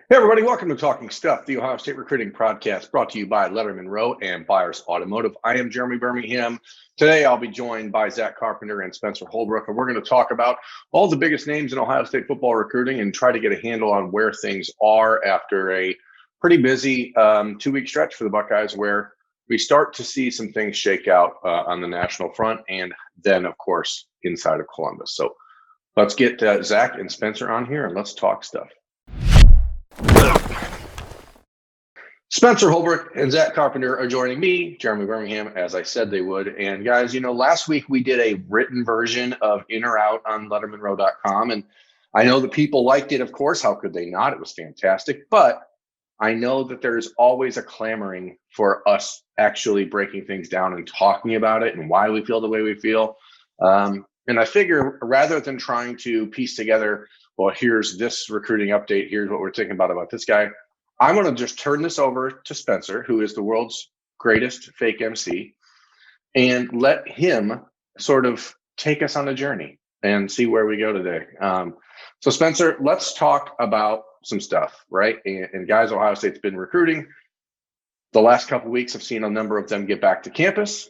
Hey, everybody, welcome to Talking Stuff, the Ohio State recruiting podcast brought to you by Lettermen Row and Buyers Automotive. I am Jeremy Birmingham. Today, I'll be joined by Zack Carpenter and Spencer Holbrook, and we're going to talk about all the biggest names in Ohio State football recruiting and try to get a handle on where things are after a pretty busy 2-week stretch for the Buckeyes, where we start to see some things shake out on the national front and then, of course, inside of Columbus. So let's get Zack and Spencer on here and let's talk stuff. Spencer Holbrook and Zack Carpenter are joining me, Jeremy Birmingham, as I said they would. And guys, last week we did a written version of In or Out on lettermenrow.com. And I know that people liked it, of course. How could they not? It was fantastic. But I know that there's always a clamoring for us actually breaking things down and talking about it and why we feel the way we feel. And I figure rather than trying to piece together, well, here's this recruiting update, here's what we're thinking about this guy, I'm going to just turn this over to Spencer, who is the world's greatest fake MC, and let him sort of take us on a journey and see where we go today. So Spencer, let's talk about some stuff, right? And guys, Ohio State's been recruiting. The last couple of weeks, I've seen a number of them get back to campus.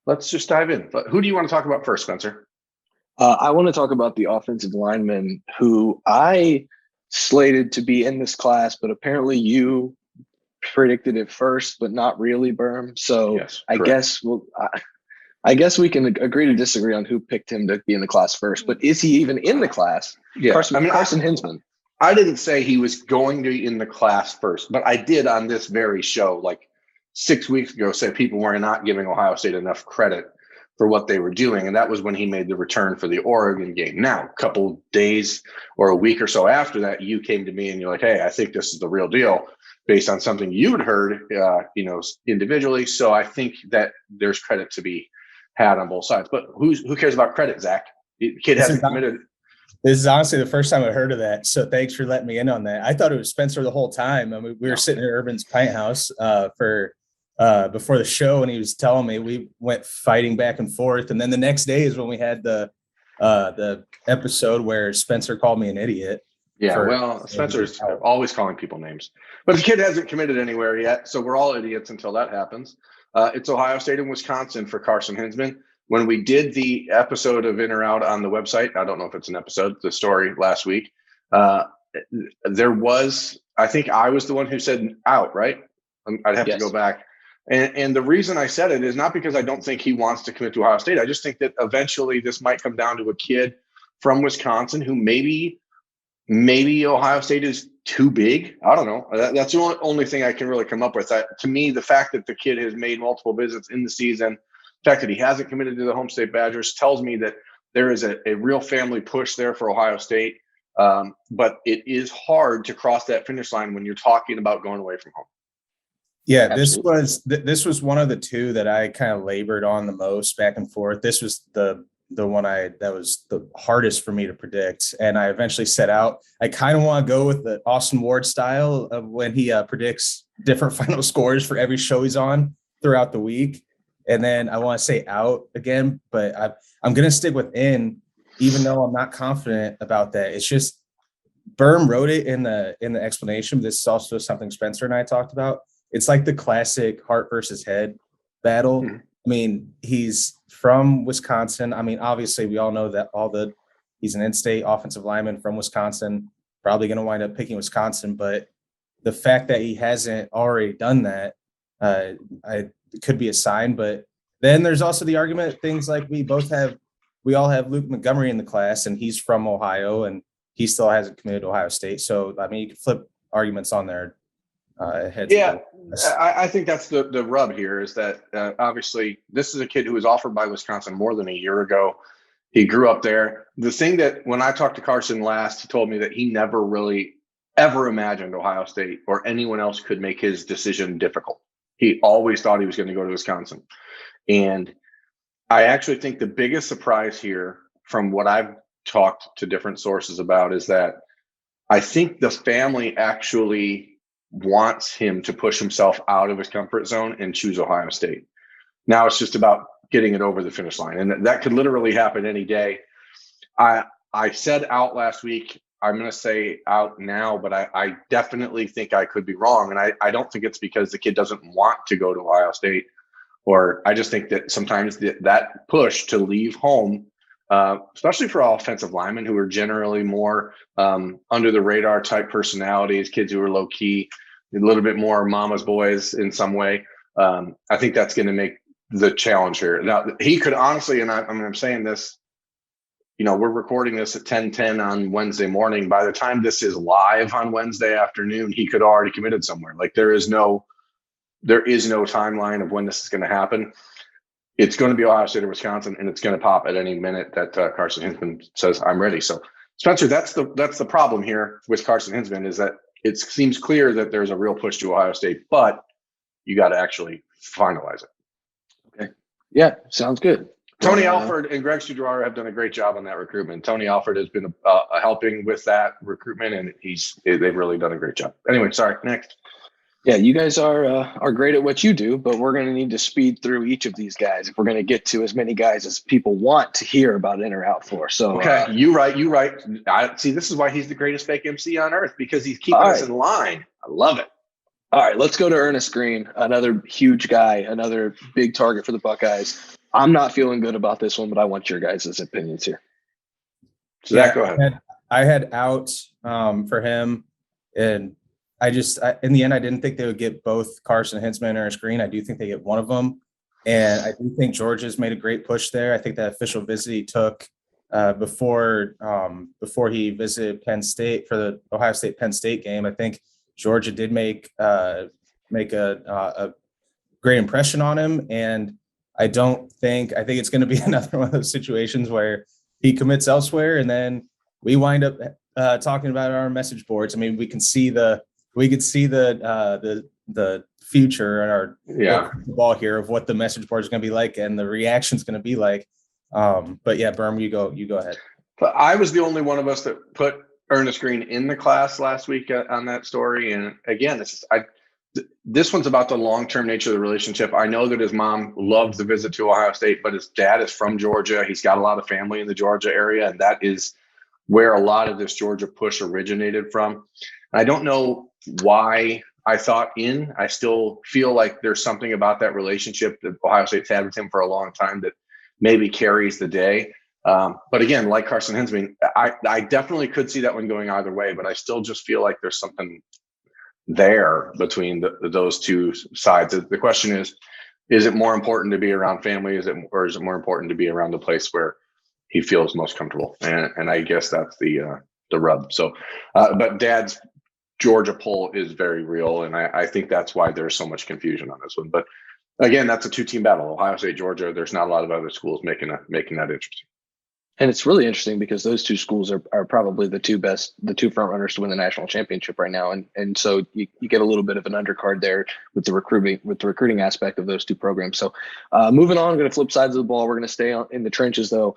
Let's just dive in. But who do you want to talk about first, Spencer? I want to talk about the offensive lineman who I slated to be in this class, but apparently you predicted it first, but not really, Berm. So yes, I guess we can agree to disagree on who picked him to be in the class first. But is he even in the class? Yeah, Carson Hinsman. I didn't say he was going to be in the class first, but I did on this very show, like 6 weeks ago, say people were not giving Ohio State enough credit for what they were doing. And that was when he made the return for the Oregon game. Now, a couple days or a week or so after that, you came to me and you're like, hey, I think this is the real deal based on something you'd heard, individually. So I think that there's credit to be had on both sides. But who cares about credit, Zack? The kid hasn't committed. This is honestly the first time I heard of that. So thanks for letting me in on that. I thought it was Spencer the whole time. I mean, we were sitting at Urban's Pint House before the show, and he was telling me, we went fighting back and forth. And then the next day is when we had the episode where Spencer called me an idiot. Yeah, well, Spencer's always calling people names, but the kid hasn't committed anywhere yet. So we're all idiots until that happens. It's Ohio State and Wisconsin for Carson Hinsman. When we did the episode of In or Out on the website, I don't know if it's an episode, the story last week, there was, I think I was the one who said out, right? I'd have to go back. And the reason I said it is not because I don't think he wants to commit to Ohio State. I just think that eventually this might come down to a kid from Wisconsin who maybe Ohio State is too big. I don't know. That's the only thing I can really come up with. To me, the fact that the kid has made multiple visits in the season, the fact that he hasn't committed to the Home State Badgers tells me that there is a real family push there for Ohio State. But it is hard to cross that finish line when you're talking about going away from home. Yeah, absolutely. This was one of the two that I kind of labored on the most back and forth. This was the one that was the hardest for me to predict, and I eventually set out. I kind of want to go with the Austin Ward style of when he predicts different final scores for every show he's on throughout the week, and then I want to say out again, but I'm going to stick with in, even though I'm not confident about that. It's just Berm wrote it in the explanation. This is also something Spencer and I talked about. It's like the classic heart versus head battle. Mm-hmm. I mean, he's from Wisconsin. I mean, obviously, we all know that he's an in-state offensive lineman from Wisconsin, probably going to wind up picking Wisconsin. But the fact that he hasn't already done that could be a sign. But then there's also the argument, things like we all have Luke Montgomery in the class, and he's from Ohio, and he still hasn't committed to Ohio State. So, I mean, you could flip arguments on there. I think that's the rub here is that obviously this is a kid who was offered by Wisconsin more than a year ago. He grew up there. The thing that when I talked to Carson last, he told me that he never really ever imagined Ohio State or anyone else could make his decision difficult. He always thought he was going to go to Wisconsin. And I actually think the biggest surprise here from what I've talked to different sources about is that I think the family actually wants him to push himself out of his comfort zone and choose Ohio State. Now it's just about getting it over the finish line. And that could literally happen any day. I said out last week, I'm going to say out now, but I definitely think I could be wrong. And I don't think it's because the kid doesn't want to go to Ohio State, or I just think that sometimes that push to leave home, especially for offensive linemen who are generally more under the radar type personalities, kids who are low key, a little bit more mama's boys in some way. I think that's going to make the challenge here. Now, he could honestly, and I'm saying this, we're recording this at 10:10 on Wednesday morning. By the time this is live on Wednesday afternoon, he could already committed somewhere. Like there is no timeline of when this is going to happen. It's going to be Ohio State or Wisconsin, and it's going to pop at any minute that Carson Hinsman says, I'm ready. So Spencer, that's the problem here with Carson Hinsman, is that it seems clear that there's a real push to Ohio State, but you got to actually finalize it. Okay. Yeah. Sounds good. Tony Alford and Greg Studrara have done a great job on that recruitment. Tony Alford has been helping with that recruitment, and they've really done a great job. Anyway, sorry. Next. Yeah, you guys are great at what you do, but we're going to need to speed through each of these guys if we're going to get to as many guys as people want to hear about in or out for. So okay, you right. I see. This is why he's the greatest fake MC on earth, because he's keeping us in line. I love it. All right, let's go to Ernest Green, another huge guy, another big target for the Buckeyes. I'm not feeling good about this one, but I want your guys' opinions here. So Zach, go ahead. I had out for him, and in the end, I didn't think they would get both Carson Hinsman and Ernest Green. I do think they get one of them. And I do think Georgia's made a great push there. I think that official visit he took before he visited Penn State for the Ohio State Penn State game, I think Georgia did make a great impression on him. And I think it's going to be another one of those situations where he commits elsewhere, and then we wind up talking about our message boards. I mean, we could see the future and our ball here of what the message board is going to be like and the reaction is going to be like. But yeah, Berm, you go ahead. But I was the only one of us that put Ernest Green in the class last week on that story. And again, this one's about the long-term nature of the relationship. I know that his mom loved the visit to Ohio State, but his dad is from Georgia. He's got a lot of family in the Georgia area, and that is where a lot of this Georgia push originated from. I don't know why I still feel like there's something about that relationship that Ohio State's had with him for a long time that maybe carries the day. But again, like Carson Hinsman, I definitely could see that one going either way, but I still just feel like there's something there between those two sides. The question is it more important to be around family? Or is it more important to be around the place where he feels most comfortable? And I guess that's the rub. So, but Dad's Georgia pull is very real, and I think that's why there's so much confusion on this one. But again, that's a two-team battle. Ohio State, Georgia. There's not a lot of other schools making that interesting. And it's really interesting because those two schools are probably the two front runners to win the national championship right now. And so you get a little bit of an undercard there with the recruiting aspect of those two programs. So moving on, I'm going to flip sides of the ball. We're going to stay in the trenches though.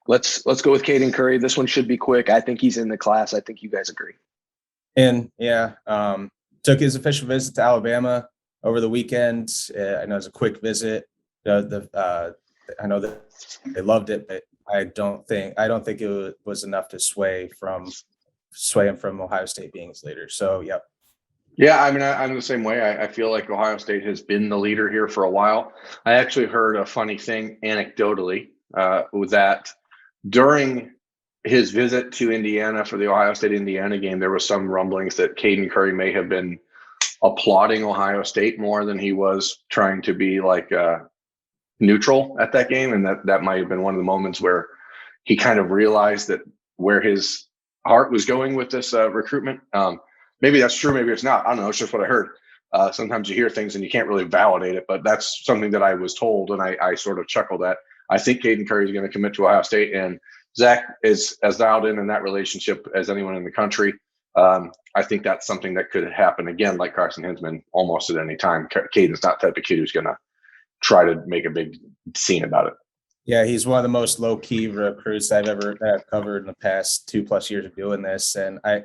Let's go with Kaden Curry. This one should be quick. I think he's in the class. I think you guys agree. And yeah, took his official visit to Alabama over the weekend. I know it was a quick visit. I know that they loved it, but I don't think it was enough to sway him from Ohio State being his leader. So, yep. Yeah, I mean, I'm the same way. I feel like Ohio State has been the leader here for a while. I actually heard a funny thing anecdotally that during his visit to Indiana for the Ohio State-Indiana game, there was some rumblings that Kaden Curry may have been applauding Ohio State more than he was trying to be like neutral at that game. And that might have been one of the moments where he kind of realized that where his heart was going with this recruitment. Maybe that's true. Maybe it's not. I don't know. It's just what I heard. Sometimes you hear things and you can't really validate it, but that's something that I was told. And I sort of chuckled at. I think Kaden Curry is going to commit to Ohio State, and Zach is as dialed in that relationship as anyone in the country. I think that's something that could happen again, like Carson Hinsman, almost at any time. Caden's not the type of kid who's going to try to make a big scene about it. Yeah, he's one of the most low-key recruits I've covered in the past 2+ years of doing this. And I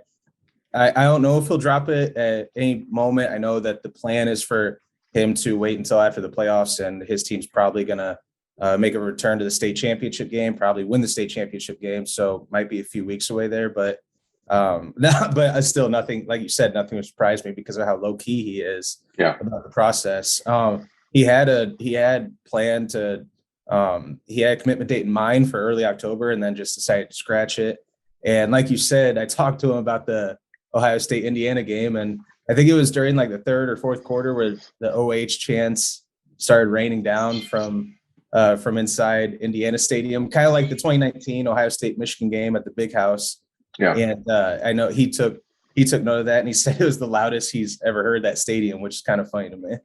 don't know if he'll drop it at any moment. I know that the plan is for him to wait until after the playoffs, and his team's probably going to make a return to the state championship game, probably win the state championship game. So might be a few weeks away there, but No, but still nothing, like you said, nothing would surprise me because of how low key he is about the process. He had planned to, he had a commitment date in mind for early October and then just decided to scratch it. And like you said, I talked to him about the Ohio State Indiana game. And I think it was during like the third or fourth quarter where the OH chants started raining down from inside Indiana Stadium, kind of like the 2019 Ohio State Michigan game at the Big House. Yeah. And I know he took note of that, and he said it was the loudest he's ever heard that stadium, which is kind of funny to me.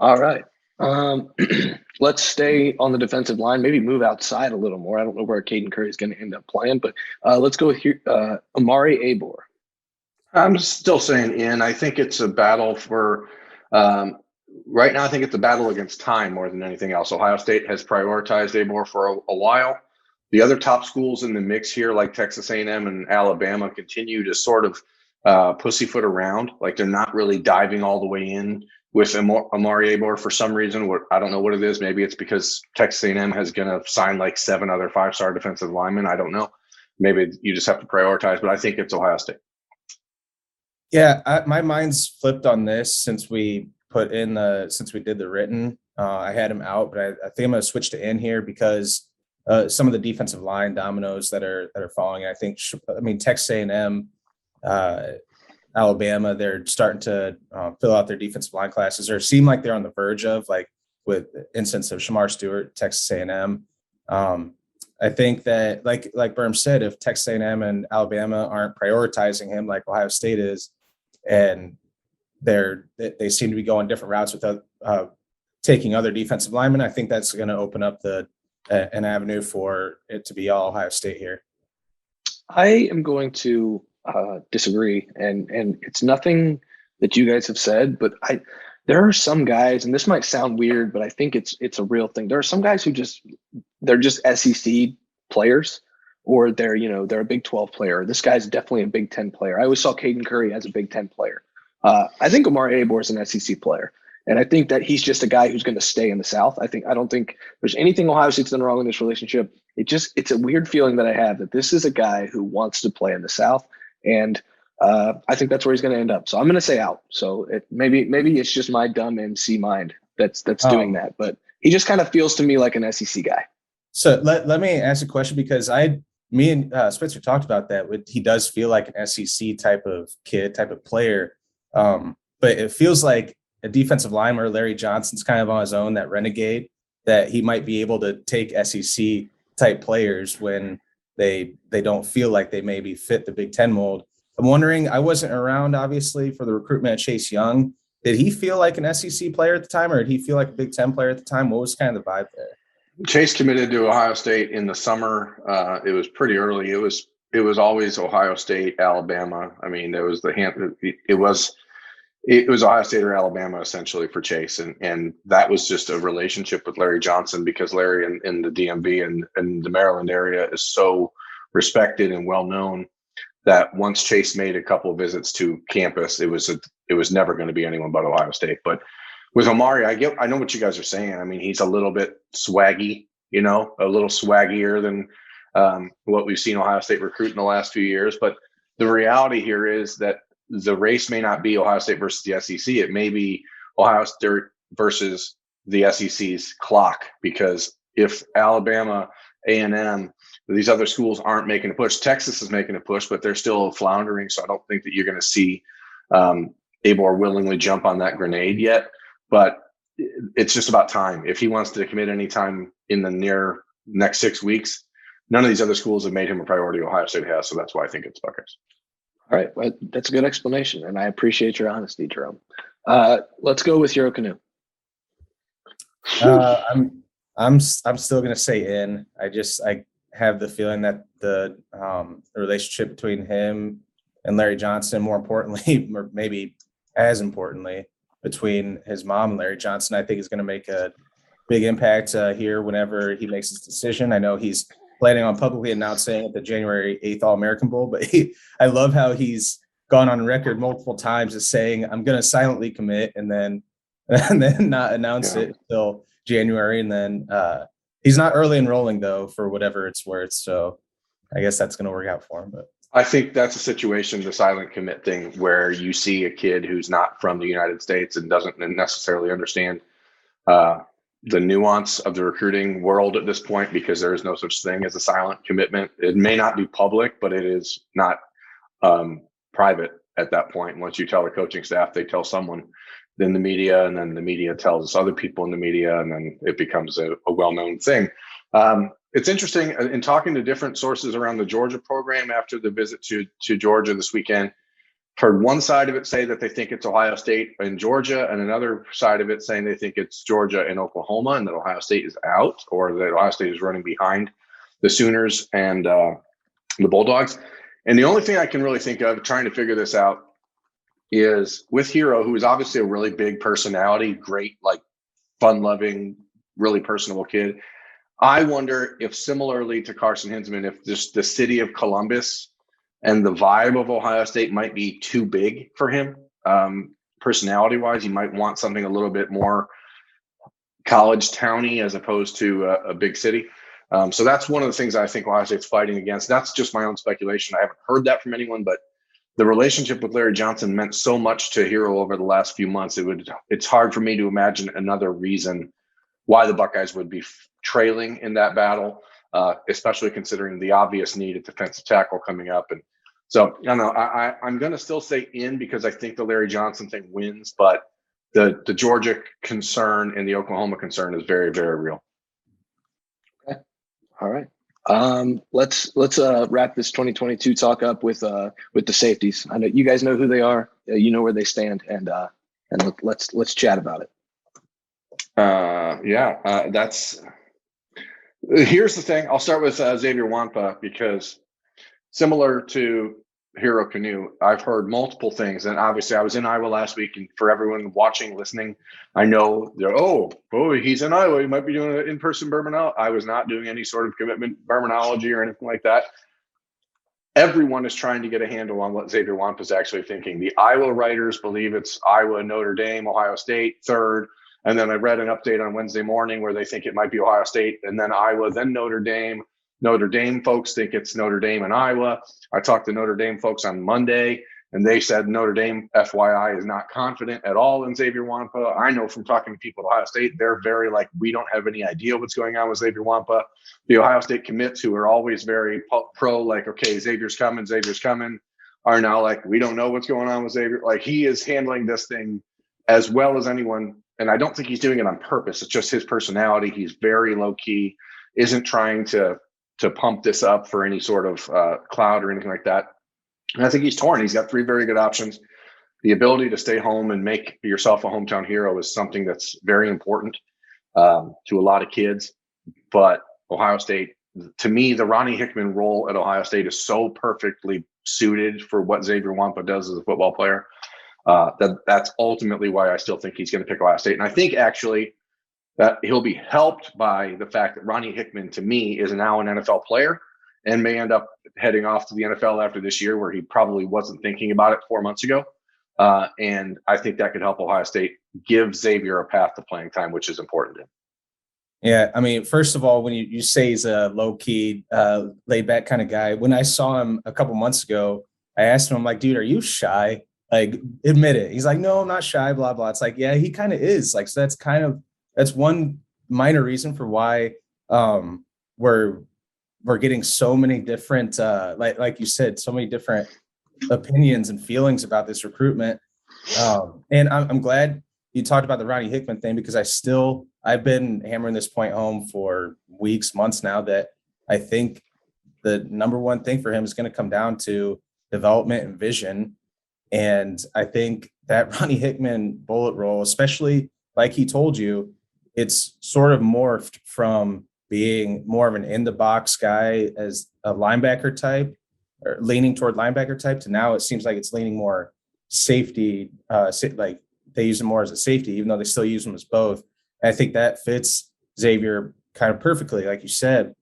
All right. Let's stay on the defensive line, maybe move outside a little more. I don't know where Kaden Curry is going to end up playing, but let's go with Amari Abor. I'm still saying in. I think it's a battle for right now. I think it's a battle against time more than anything else. Ohio State has prioritized Abor for a while. The other top schools in the mix here, like Texas A&M and Alabama, continue to sort of pussyfoot around. Like they're not really diving all the way in with Amari Abor for some reason. I don't know what it is. Maybe it's because Texas A&M is going to sign like 7 other 5-star defensive linemen. I don't know. Maybe you just have to prioritize, but I think it's Ohio State. Yeah, my mind's flipped on this since we did the written. I had him out, but I think I'm going to switch to in here because some of the defensive line dominoes that are falling. I mean, Texas A&M, Alabama, they're starting to fill out their defensive line classes, or seem like they're on the verge of, like with the instance of Shamar Stewart, Texas A&M. I think that, like Berm said, if Texas A&M and Alabama aren't prioritizing him like Ohio State is, and they seem to be going different routes with taking other defensive linemen, I think that's going to open up an avenue for it to be all Ohio State here. I am going to disagree, and it's nothing that you guys have said, but there are some guys, and this might sound weird, but I think it's a real thing. There are some guys who they're just SEC players, or they're a Big 12 player. This guy's definitely a Big 10 player. I always saw Kaden Curry as a Big 10 player. I think Amari Abor is an SEC player. And I think that he's just a guy who's going to stay in the South. I don't think there's anything Ohio State's done wrong in this relationship. It's a weird feeling that I have that this is a guy who wants to play in the South. And I think that's where he's going to end up. So I'm going to say out. So maybe it's just my dumb MC mind that's doing that. But he just kind of feels to me like an SEC guy. So let me ask a question, because me and Spencer talked about that. He does feel like an SEC type of kid, type of player. But it feels like a defensive lineman, Larry Johnson's kind of on his own, that renegade, that he might be able to take SEC type players when they don't feel like they maybe fit the Big Ten mold. I'm wondering, I wasn't around obviously for the recruitment of Chase Young. Did he feel like an SEC player at the time, or did he feel like a Big Ten player at the time? What was kind of the vibe there? Chase committed to Ohio State in the summer. It was pretty early. It was always Ohio State, Alabama. I mean, there was it was Ohio State or Alabama essentially for Chase. And that was just a relationship with Larry Johnson, because Larry in the DMV and the Maryland area is so respected and well known that once Chase made a couple of visits to campus, it was never going to be anyone but Ohio State. But with Amari, I know what you guys are saying. I mean, he's a little bit swaggy, a little swaggier than what we've seen Ohio State recruit in the last few years. But the reality here is that the race may not be Ohio State versus the SEC. It may be Ohio State versus the SEC's clock, because if Alabama, A&M, these other schools aren't making a push, Texas is making a push, but they're still floundering. So I don't think that you're going to see Abor willingly jump on that grenade yet. But it's just about time. If he wants to commit any time in the next 6 weeks, none of these other schools have made him a priority. Ohio State has, so that's why I think it's Buckeyes. All right, well, that's a good explanation, and I appreciate your honesty, Jerome. Let's go with Euro Canoe. I'm still going to say in. I have the feeling that the relationship between him and Larry Johnson, more importantly, or maybe as importantly, between his mom and Larry Johnson, I think is going to make a big impact here whenever he makes his decision. I know he's planning on publicly announcing at the January 8th All-American Bowl, but I love how he's gone on record multiple times as saying, I'm going to silently commit and then not announce it until January. And then he's not early enrolling though, for whatever it's worth. So I guess that's going to work out for him. But I think that's a situation, the silent commit thing, where you see a kid who's not from the United States and doesn't necessarily understand the nuance of the recruiting world at this point, because there is no such thing as a silent commitment. It may not be public, but it is not private at that point. Once you tell the coaching staff, they tell someone, then the media, and then the media tells other people in the media, and then it becomes a well-known thing. It's interesting in talking to different sources around the Georgia program after the visit to Georgia this weekend. Heard one side of it say that they think it's Ohio State and Georgia, and another side of it saying they think it's Georgia and Oklahoma, and that Ohio State is out, or that Ohio State is running behind the Sooners and the Bulldogs. And the only thing I can really think of trying to figure this out is with Hero, who is obviously a really big personality, great, like fun-loving, really personable kid. I wonder if, similarly to Carson Hinsman, if just the city of Columbus and the vibe of Ohio State might be too big for him. Personality-wise, he might want something a little bit more college towny as opposed to a big city. So that's one of the things I think Ohio State's fighting against. That's just my own speculation. I haven't heard that from anyone, but the relationship with Larry Johnson meant so much to Hero over the last few months. It's hard for me to imagine another reason why the Buckeyes would be trailing in that battle, especially considering the obvious need at defensive tackle coming up. And so, I don't know, I'm going to still say in because I think the Larry Johnson thing wins, but the Georgia concern and the Oklahoma concern is very, very real. Okay. All right. Let's wrap this 2022 talk up with the safeties. I know you guys know who they are, you know where they stand, and let's chat about it. Here's the thing. I'll start with Xavier Wampa, because similar to Hero Canoe, I've heard multiple things, and obviously I was in Iowa last week, and for everyone watching, listening, I know they're, oh, he's in Iowa, he might be doing an in-person Birmingham. I was not doing any sort of commitment Birminology or anything like that. Everyone is trying to get a handle on what Xavier Wampa is actually thinking. The Iowa writers believe it's Iowa, Notre Dame, Ohio State, third. And then I read an update on Wednesday morning where they think it might be Ohio State, and then Iowa, then Notre Dame. Notre Dame folks think it's Notre Dame and Iowa. I talked to Notre Dame folks on Monday, and they said Notre Dame, FYI, is not confident at all in Xavier Wampa. I know from talking to people at Ohio State, they're very like, we don't have any idea what's going on with Xavier Wampa. The Ohio State commits, who are always very pro, like, okay, Xavier's coming, are now like, we don't know what's going on with Xavier. Like, he is handling this thing as well as anyone. And I don't think he's doing it on purpose. It's just his personality. He's very low key, isn't trying to pump this up for any sort of cloud or anything like that. And I think he's torn. He's got three very good options. The ability to stay home and make yourself a hometown hero is something that's very important to a lot of kids. But Ohio State, to me, the Ronnie Hickman role at Ohio State is so perfectly suited for what Xavier Wampa does as a football player. That's ultimately why I still think he's going to pick Ohio State. And I think actually that he'll be helped by the fact that Ronnie Hickman, to me, is now an NFL player and may end up heading off to the NFL after this year, where he probably wasn't thinking about it 4 months ago. And I think that could help Ohio State give Xavier a path to playing time, which is important to him. Yeah, I mean, first of all, when you say he's a low-key, laid-back kind of guy, when I saw him a couple months ago, I asked him, I'm like, dude, are you shy? Like, admit it. He's like, no, I'm not shy, blah, blah. It's like, yeah, he kind of is. Like, so that's one minor reason for why we're getting so many different, like you said, so many different opinions and feelings about this recruitment. And I'm glad you talked about the Ronnie Hickman thing, because I've been hammering this point home for weeks, months now, that I think the number one thing for him is going to come down to development and vision. And I think that Ronnie Hickman bullet roll, especially like he told you, it's sort of morphed from being more of an in the box guy as a linebacker type, or leaning toward linebacker type, to now it seems like it's leaning more safety, like they use him more as a safety, even though they still use him as both. And I think that fits Xavier kind of perfectly, like you said.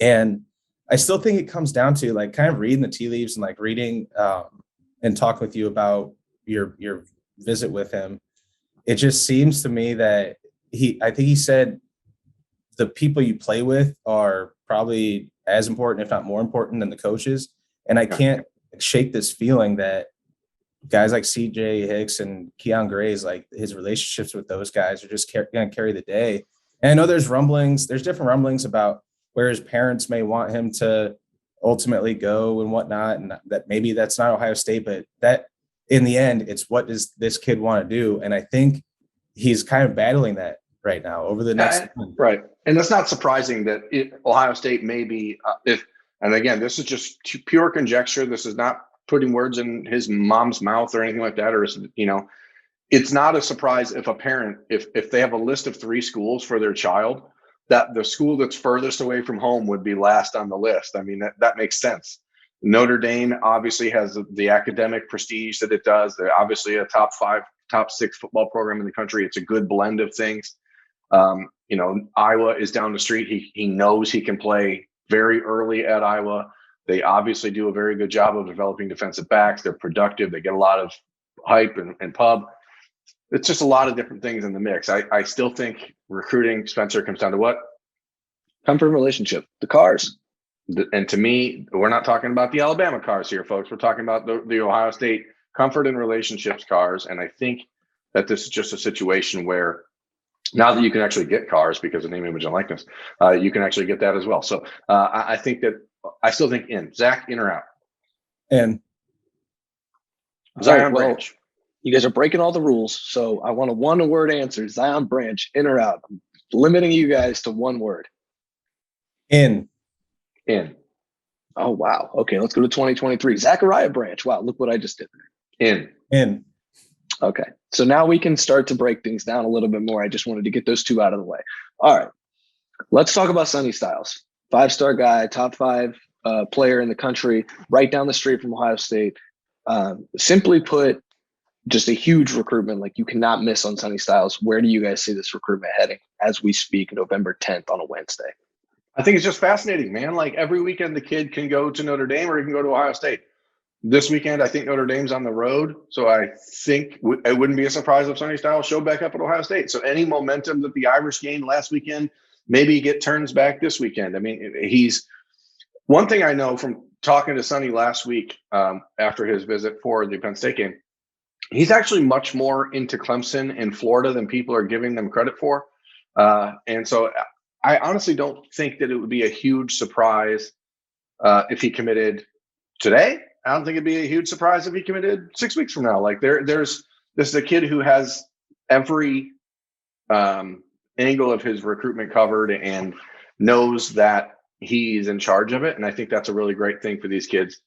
And I still think it comes down to like kind of reading the tea leaves and like reading and talk with you about your visit with him. It just seems to me that I think he said the people you play with are probably as important, if not more important, than the coaches. And I can't shake this feeling that guys like CJ Hicks and Keon Gray's, like his relationships with those guys are just going to carry the day. And I know there's different rumblings about where his parents may want him to ultimately go and whatnot. And that maybe that's not Ohio State, but that in the end, it's what does this kid want to do? And I think he's kind of battling that right now over the next. Right. And that's not surprising that Ohio State may be, and again, this is just pure conjecture. This is not putting words in his mom's mouth or anything like that. Or, it's not a surprise if a parent, if they have a list of 3 schools for their child, that the school that's furthest away from home would be last on the list. I mean, that makes sense. Notre Dame obviously has the academic prestige that it does. They're obviously a top 5, top 6 football program in the country. It's a good blend of things. Iowa is down the street. He knows he can play very early at Iowa. They obviously do a very good job of developing defensive backs. They're productive. They get a lot of hype and pub. It's just a lot of different things in the mix. I still think recruiting, Spencer, comes down to what? Comfort relationship, the cars. And to me, we're not talking about the Alabama cars here, folks. We're talking about the Ohio State comfort and relationships cars. And I think that this is just a situation where now that you can actually get cars because of name, image, and likeness, you can actually get that as well. So I think that I still think in. Zach, in or out? In. Zion Branch. You guys are breaking all the rules, so I want a one-word answer. Zion Branch, in or out? I'm limiting you guys to one word. In. Oh, wow. Okay, let's go to 2023. Zachariah Branch. Wow, look what I just did there. In. Okay, so now we can start to break things down a little bit more. I just wanted to get those 2 out of the way. All right, let's talk about Sonny Styles. 5-star guy, top 5 player in the country, right down the street from Ohio State. Simply put, just a huge recruitment. Like, you cannot miss on Sonny Styles. Where do you guys see this recruitment heading as we speak, November 10th on a Wednesday? I think it's just fascinating, man. Like, every weekend the kid can go to Notre Dame or he can go to Ohio State. This weekend, I think Notre Dame's on the road. So I think it wouldn't be a surprise if Sonny Styles showed back up at Ohio State. So any momentum that the Irish gained last weekend, maybe get turns back this weekend. I mean, one thing I know from talking to Sonny last week after his visit for the Penn State game, he's actually much more into Clemson and Florida than people are giving them credit for. And so I honestly don't think that it would be a huge surprise if he committed today. I don't think it'd be a huge surprise if he committed 6 weeks from now. Like, this is a kid who has every angle of his recruitment covered and knows that he's in charge of it. And I think that's a really great thing for these kids.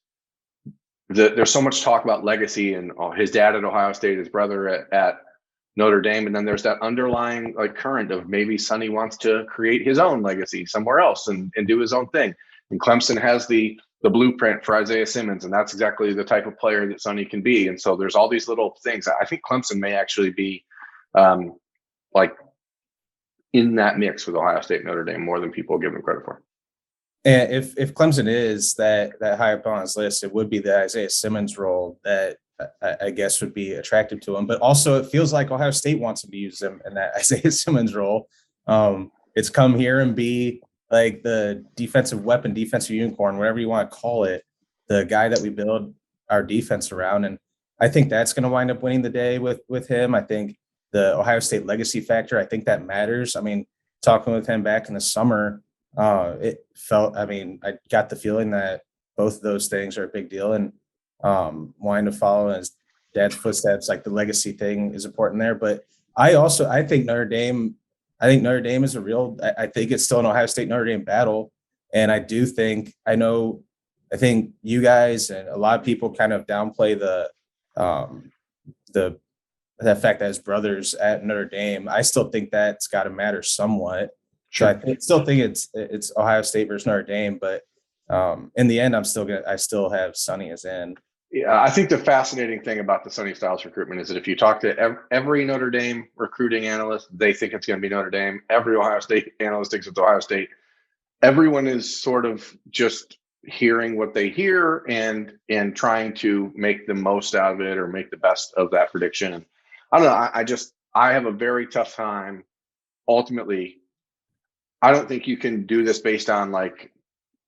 There's so much talk about legacy and his dad at Ohio State, his brother at Notre Dame. And then there's that underlying current of maybe Sonny wants to create his own legacy somewhere else and do his own thing. And Clemson has the blueprint for Isaiah Simmons, and that's exactly the type of player that Sonny can be. And so there's all these little things. I think Clemson may actually be in that mix with Ohio State and Notre Dame more than people give him credit for. And if Clemson is that high up on his list, it would be the Isaiah Simmons role that I guess would be attractive to him. But also it feels like Ohio State wants him to use him in that Isaiah Simmons role. It's come here and be like the defensive weapon, defensive unicorn, whatever you want to call it, the guy that we build our defense around. And I think that's going to wind up winning the day with him. I think the Ohio State legacy factor, I think that matters. I mean, talking with him back in the summer, I got the feeling that both of those things are a big deal, and wanting to follow in his dad's footsteps, like the legacy thing is important there. But I think Notre Dame is I think it's still an Ohio State Notre Dame battle. And I think you guys and a lot of people kind of downplay the fact that his brother's at Notre Dame. I still think that's got to matter somewhat. Sure. So I still think it's Ohio State versus Notre Dame, but in the end, I still have Sonny as in. Yeah, I think the fascinating thing about the Sonny Styles recruitment is that if you talk to every Notre Dame recruiting analyst, they think it's going to be Notre Dame. Every Ohio State analyst thinks it's Ohio State. Everyone is sort of just hearing what they hear and trying to make the most out of it or make the best of that prediction. And I don't know. I have a very tough time. Ultimately, I don't think you can do this based on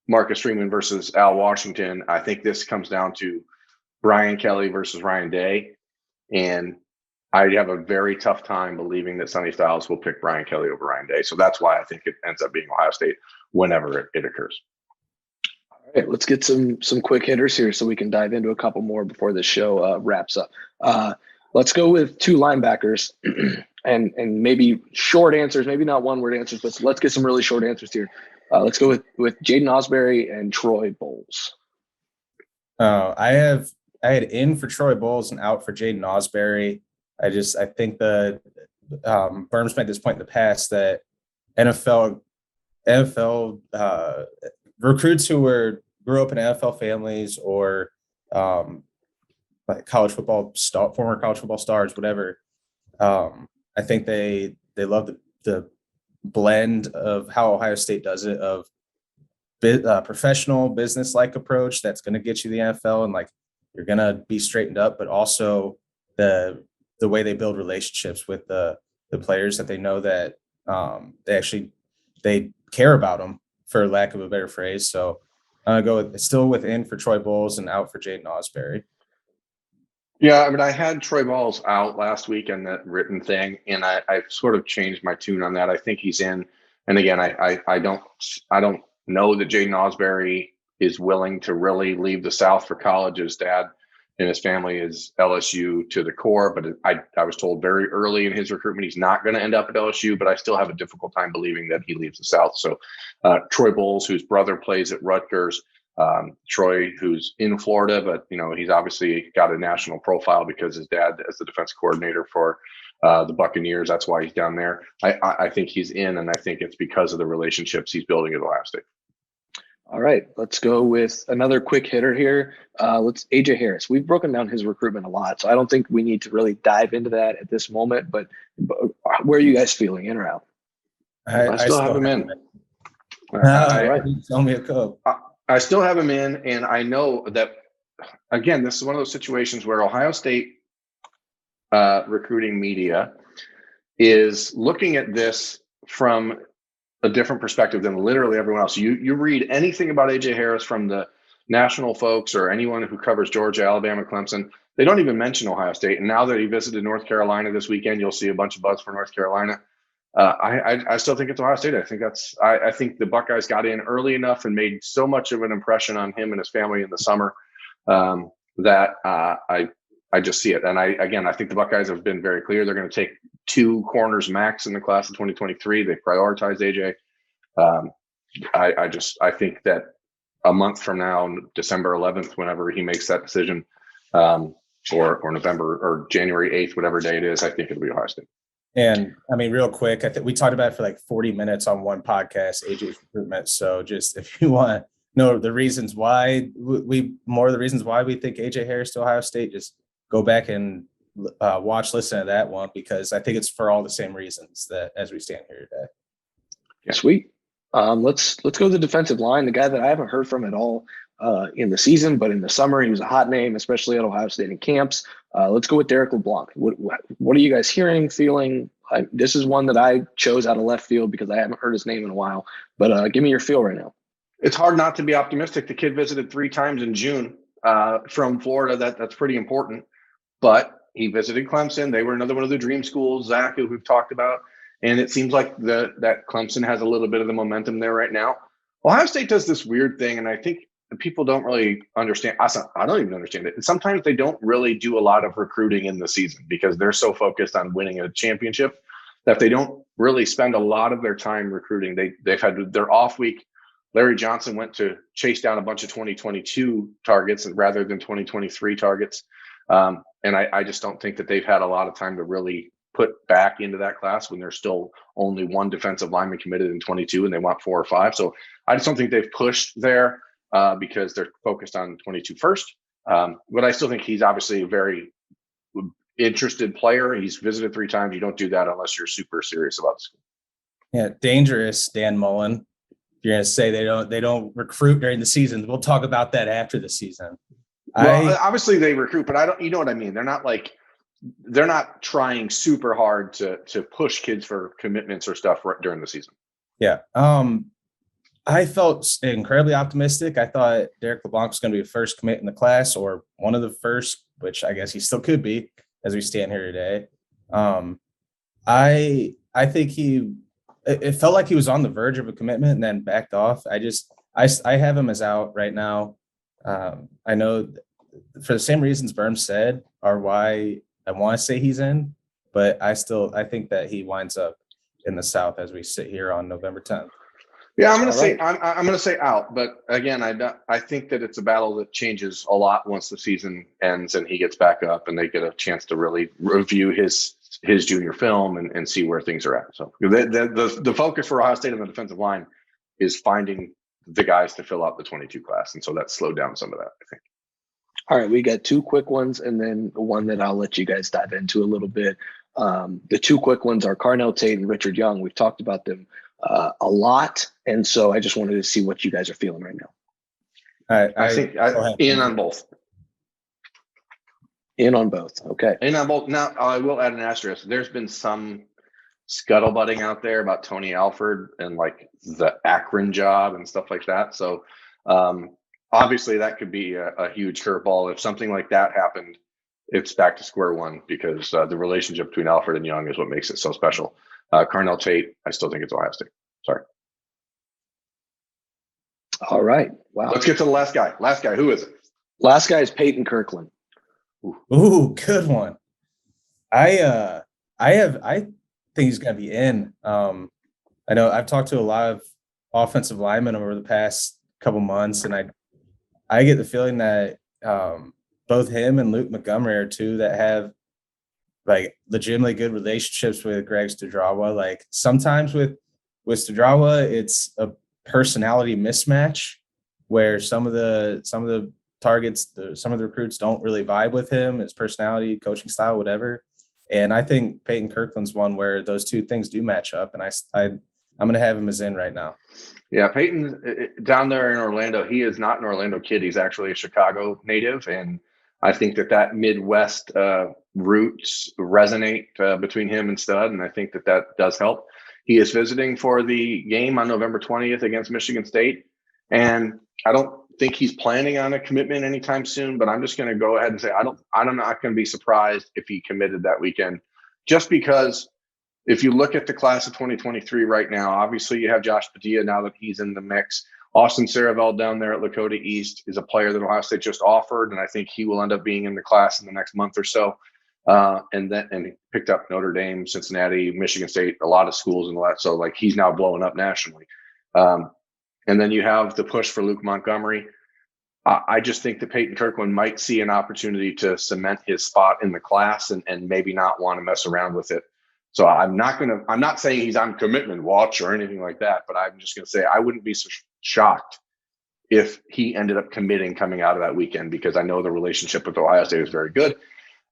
Marcus Freeman versus Al Washington. I think this comes down to Brian Kelly versus Ryan Day. And I have a very tough time believing that Sonny Styles will pick Brian Kelly over Ryan Day. So that's why I think it ends up being Ohio State whenever it occurs. All right, let's get some quick hitters here so we can dive into a couple more before the show wraps up. Let's go with two linebackers and maybe short answers, maybe not one-word answers, but let's get some really short answers here. Let's go with Jaden Osbury and Troy Bowles. I had in for Troy Bowles and out for Jaden Osbury. I think the Berm's made this point in the past that NFL recruits who grew up in NFL families or like former college football stars, whatever. I think they love the blend of how Ohio State does it, of professional business-like approach that's going to get you the NFL, and like you're going to be straightened up, but also the way they build relationships with the players, that they know that they care about them, for lack of a better phrase. So I'm going to go within for Troy Bowles and out for Jaden Osbury. Yeah, I mean, I had Troy Bowles out last week on that written thing, and I've sort of changed my tune on that. I think he's in. And again, I don't know that Jaden Osbury is willing to really leave the South for college. His dad and his family is LSU to the core, but I was told very early in his recruitment he's not going to end up at LSU, but I still have a difficult time believing that he leaves the South. So Troy Bowles, whose brother plays at Rutgers, Troy, who's in Florida, but he's obviously got a national profile because his dad is the defense coordinator for the Buccaneers. That's why he's down there. I think he's in, and I think it's because of the relationships he's building at Ohio State. All right, let's go with another quick hitter here. Let's AJ Harris. We've broken down his recruitment a lot, so I don't think we need to really dive into that at this moment. But where are you guys feeling, in or out? I still have him in. All right. Tell me a code. I still have him in, and I know that, again, this is one of those situations where Ohio State recruiting media is looking at this from a different perspective than literally everyone else. You read anything about AJ Harris from the national folks or anyone who covers Georgia, Alabama, Clemson, they don't even mention Ohio State. And now that he visited North Carolina this weekend, you'll see a bunch of buzz for North Carolina. I still think it's Ohio State. I think the Buckeyes got in early enough and made so much of an impression on him and his family in the summer that I just see it. And I think the Buckeyes have been very clear. They're going to take 2 corners max in the class of 2023. They prioritized AJ. I think that a month from now, December 11th, whenever he makes that decision, or November or January 8th, whatever day it is, I think it'll be Ohio State. And I mean, real quick, I think we talked about it for like 40 minutes on one podcast, AJ's recruitment. So just if you want to know the reasons why we think AJ Harris to Ohio State, just go back and listen to that one, because I think it's for all the same reasons that as we stand here today. Yeah. Sweet. Let's go to the defensive line, the guy that I haven't heard from at all in the season, but in the summer he was a hot name, especially at Ohio State in camps. Let's go with Derek LeBlanc. What are you guys hearing, feeling? This is one that I chose out of left field because I haven't heard his name in a while, but give me your feel right now. It's hard not to be optimistic. The kid visited 3 times in June from Florida. That's pretty important, but he visited Clemson. They were another one of the dream schools, Zach, who we've talked about. And it seems like that Clemson has a little bit of the momentum there right now. Ohio State does this weird thing, and I think people don't really understand. I don't even understand it. And sometimes they don't really do a lot of recruiting in the season because they're so focused on winning a championship that they don't really spend a lot of their time recruiting. They've had their off week. Larry Johnson went to chase down a bunch of 2022 targets rather than 2023 targets. And I just don't think that they've had a lot of time to really put back into that class when there's still only 1 defensive lineman committed in 22 and they want 4 or 5. So I just don't think they've pushed there because they're focused on 22 first. But I still think he's obviously a very interested player. He's visited 3 times. You don't do that unless you're super serious about the school. Yeah, dangerous, Dan Mullen. You're going to say they don't recruit during the season. We'll talk about that after the season. Well, obviously they recruit, but you know what I mean? They're not trying super hard to push kids for commitments or stuff during the season. Yeah. I felt incredibly optimistic. I thought Derek LeBlanc was going to be the first commit in the class, or one of the first, which I guess he still could be as we stand here today. I think it felt like he was on the verge of a commitment and then backed off. I have him as out right now. I know for the same reasons Berm said are why I want to say he's in, but I think that he winds up in the South as we sit here on November 10th. Yeah, I'm going to say out, but again, I think that it's a battle that changes a lot once the season ends and he gets back up and they get a chance to really review his junior film and see where things are at. So the focus for Ohio State on the defensive line is finding the guys to fill out the 22 class, and so that slowed down some of that, I think. All right, we got two quick ones and then one that I'll let you guys dive into a little bit. The two quick ones are Carnell, Tate, and Richard Young. We've talked about them a lot, and so I just wanted to see what you guys are feeling right now. I think in on both. In on both. Okay. In on both. Now, I will add an asterisk. There's been some scuttlebutting out there about Tony Alford and like the Akron job and stuff like that. So obviously that could be a huge curveball. If something like that happened, it's back to square one because the relationship between Alford and Young is what makes it so special. Carnell, Tate, I still think it's Ohio State. Sorry. All right. Wow. Let's get to the last guy. Last guy. Who is it? Last guy is Peyton Kirkland. Ooh, good one. I think he's going to be in. I know I've talked to a lot of offensive linemen over the past couple months, and I get the feeling that both him and Luke Montgomery are two that have like legitimately good relationships with Greg Studrawa. Like sometimes with Studrawa, it's a personality mismatch where some of the targets, some of the recruits don't really vibe with him, his personality, coaching style, whatever. And I think Peyton Kirkland's one where those two things do match up. And I'm going to have him as in right now. Yeah, Peyton down there in Orlando, he is not an Orlando kid. He's actually a Chicago native. And I think that Midwest roots resonate between him and Stud. And I think that does help. He is visiting for the game on November 20th against Michigan State. And I don't think he's planning on a commitment anytime soon, but I'm just going to go ahead and say I'm not going to be surprised if he committed that weekend, just because if you look at the class of 2023 right now, obviously you have Josh Padilla now that he's in the mix. Austin Saravel down there at Lakota East is a player that Ohio State just offered, and I think he will end up being in the class in the next month or so. And he picked up Notre Dame, Cincinnati, Michigan State, a lot of schools and all that. So like he's now blowing up nationally. And then you have the push for Luke Montgomery. I just think that Peyton Kirkland might see an opportunity to cement his spot in the class and maybe not want to mess around with it. So I'm not saying he's on commitment watch or anything like that, but I'm just going to say I wouldn't be so shocked if he ended up committing coming out of that weekend, because I know the relationship with Ohio State is very good.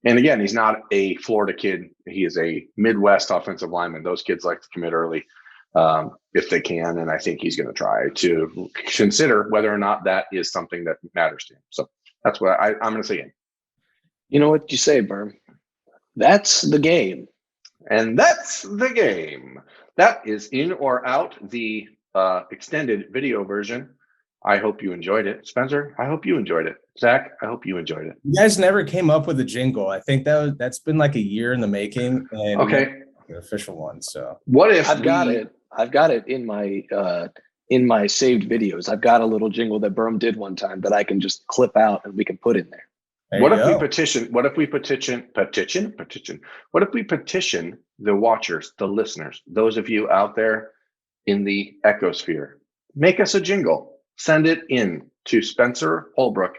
And again, he's not a Florida kid. He is a Midwest offensive lineman. Those kids like to commit early if they can. And I think he's going to try to consider whether or not that is something that matters to him. So that's what I'm going to say. You know what you say, Berm? That's the game. And that's the game. That is in or out, the extended video version. I hope you enjoyed it. Spencer, I hope you enjoyed it. Zach, I hope you enjoyed it. You guys never came up with a jingle. I think that's been like a year in the making. And okay. The official one. So what if I've got it in my saved videos. I've got a little jingle that Berm did one time that I can just clip out and we can put in there. What if we petition the watchers, the listeners, those of you out there in the ecosphere, make us a jingle. Send it in to Spencer Holbrook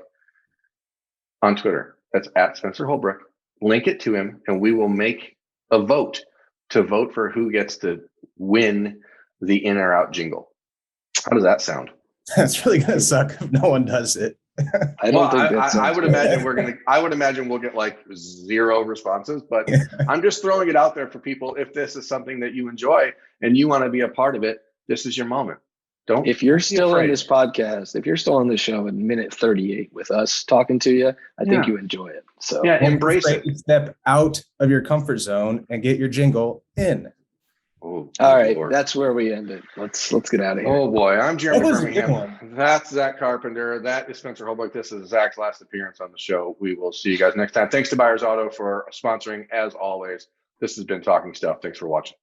on Twitter. That's at Spencer Holbrook. Link it to him, and we will make a vote to vote for who gets to win the in or out jingle. How does that sound? That's really going to suck if no one does it. I would imagine we'll get like 0 responses, but I'm just throwing it out there for people. If this is something that you enjoy and you want to be a part of it, this is your moment. If you're still in this podcast, if you're still on the show in minute 38 with us talking to you, I think you enjoy it. So embrace it. Step out of your comfort zone and get your jingle in. Oh, All right, Lord. that's where we end it. Let's get out of here. Oh boy, I'm Jeremy That was a good Birmingham. That's Zack Carpenter. That is Spencer Holbrook. This is Zach's last appearance on the show. We will see you guys next time. Thanks to Buyers Auto for sponsoring as always. This has been Talking Stuff. Thanks for watching.